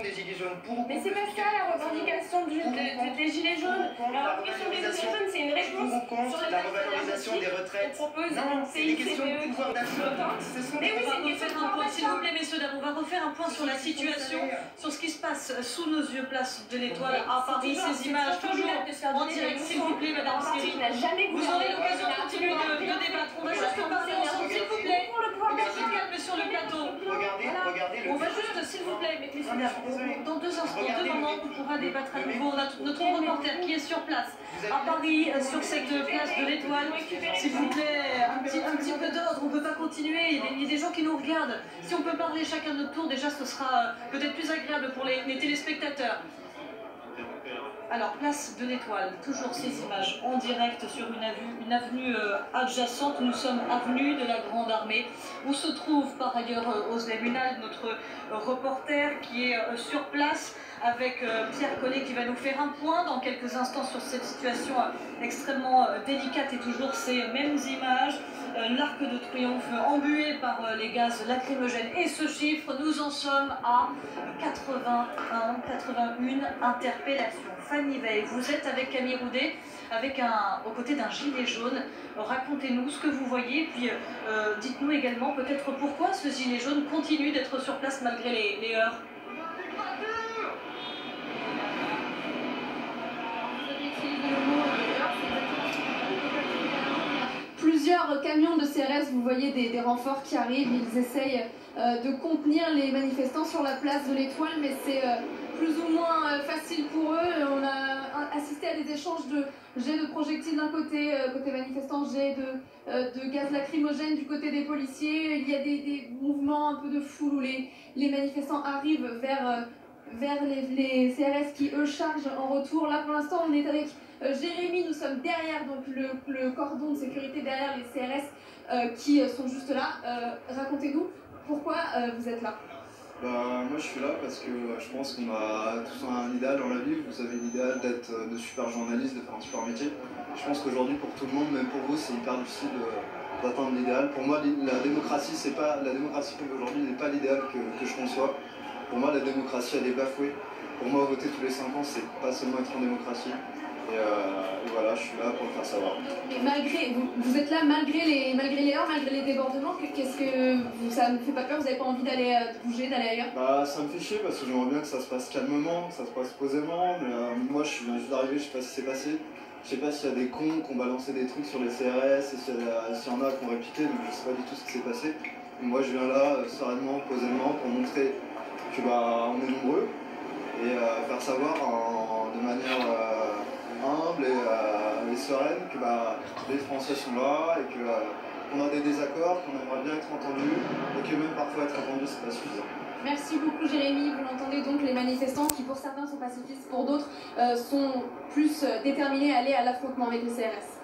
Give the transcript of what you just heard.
des Gilets jaunes. Pour ou Mais contre c'est pas ça la revendication des Gilets jaunes. La revendication des Gilets jaunes, c'est une réponse contre la revalorisation des retraites. On propose non, c'est des questions de pouvoir d'achat. Mais oui, c'est une question de pouvoir d'achat. S'il vous plaît, messieurs, dames, on va refaire un point sur la situation, sur ce qui se passe sous nos yeux, place de l'Étoile à Paris. Ces images, toujours en direct, s'il vous plaît, Madame Siri. Vous aurez l'occasion de continuer de débattre. On va juste parler ensemble, s'il vous plaît. Un petit calme sur le plateau. On va juste, s'il vous plaît, messieurs, dames, dans 2 instants, 2 moments, on pourra débattre à nouveau. On a notre reporter qui est sur place, à Paris, sur cette place de l'Étoile. S'il vous plaît, un petit peu d'ordre, on ne peut pas continuer. Il y a des gens qui nous regardent. Si on peut parler chacun de notre tour, déjà, ce sera peut-être plus agréable pour les téléspectateurs. Alors, place de l'Étoile, toujours ces images en direct sur une avenue adjacente. Nous sommes avenue de la Grande Armée, où se trouve par ailleurs Özlem Ünal, notre reporter qui est sur place avec Pierre Collet qui va nous faire un point dans quelques instants sur cette situation extrêmement délicate et toujours ces mêmes images. L'Arc de Triomphe embué par les gaz lacrymogènes. Et ce chiffre, nous en sommes à 81 interpellations. Fanny Veil, vous êtes avec Camille Roudet, aux côtés d'un gilet jaune. Racontez-nous ce que vous voyez, puis dites-nous également peut-être pourquoi ce gilet jaune continue d'être sur place malgré les heurts. Plusieurs camions de CRS, vous voyez des renforts qui arrivent, ils essayent de contenir les manifestants sur la place de l'Étoile, mais c'est plus ou moins facile pour eux. On a assisté à des échanges de jets de projectiles d'un côté, côté manifestant, jets de gaz lacrymogène du côté des policiers. Il y a des mouvements un peu de foule où les manifestants arrivent vers les CRS qui eux chargent en retour. Là pour l'instant on est avec Jérémy, nous sommes derrière donc le cordon de sécurité derrière les CRS qui sont juste là. Racontez-nous pourquoi vous êtes là. Moi je suis là parce que je pense qu'on a tous un idéal dans la vie. Vous avez l'idéal d'être de super journaliste, de faire un super métier. Je pense qu'aujourd'hui pour tout le monde, même pour vous, c'est hyper difficile d'atteindre l'idéal. Pour moi la démocratie aujourd'hui n'est pas l'idéal que je conçois. Pour moi la démocratie elle est bafouée. Pour moi voter tous les 5 ans c'est pas seulement être en démocratie. Et voilà, je suis là pour le faire savoir. Et vous êtes là malgré les heures, malgré les débordements, ça ne fait pas peur, vous n'avez pas envie d'aller bouger, d'aller ailleurs? Ça me fait chier parce que j'aimerais bien que ça se passe calmement, que ça se passe posément, mais moi je viens juste d'arriver, je sais pas ce qui s'est passé. Je sais pas s'il y a des cons qui ont balancé des trucs sur les CRS, et s'il y en a qui ont répliqué, donc je sais pas du tout ce qui s'est passé. Et moi je viens là sereinement, posément, pour montrer que on est nombreux et faire savoir de manière humble et sereine que les Français sont là et qu'on a des désaccords, qu'on aimerait bien être entendus et que même parfois être entendu c'est pas suffisant. Merci beaucoup Jérémy, vous l'entendez donc, les manifestants qui pour certains sont pacifistes, pour d'autres sont plus déterminés à aller à l'affrontement avec le CRS.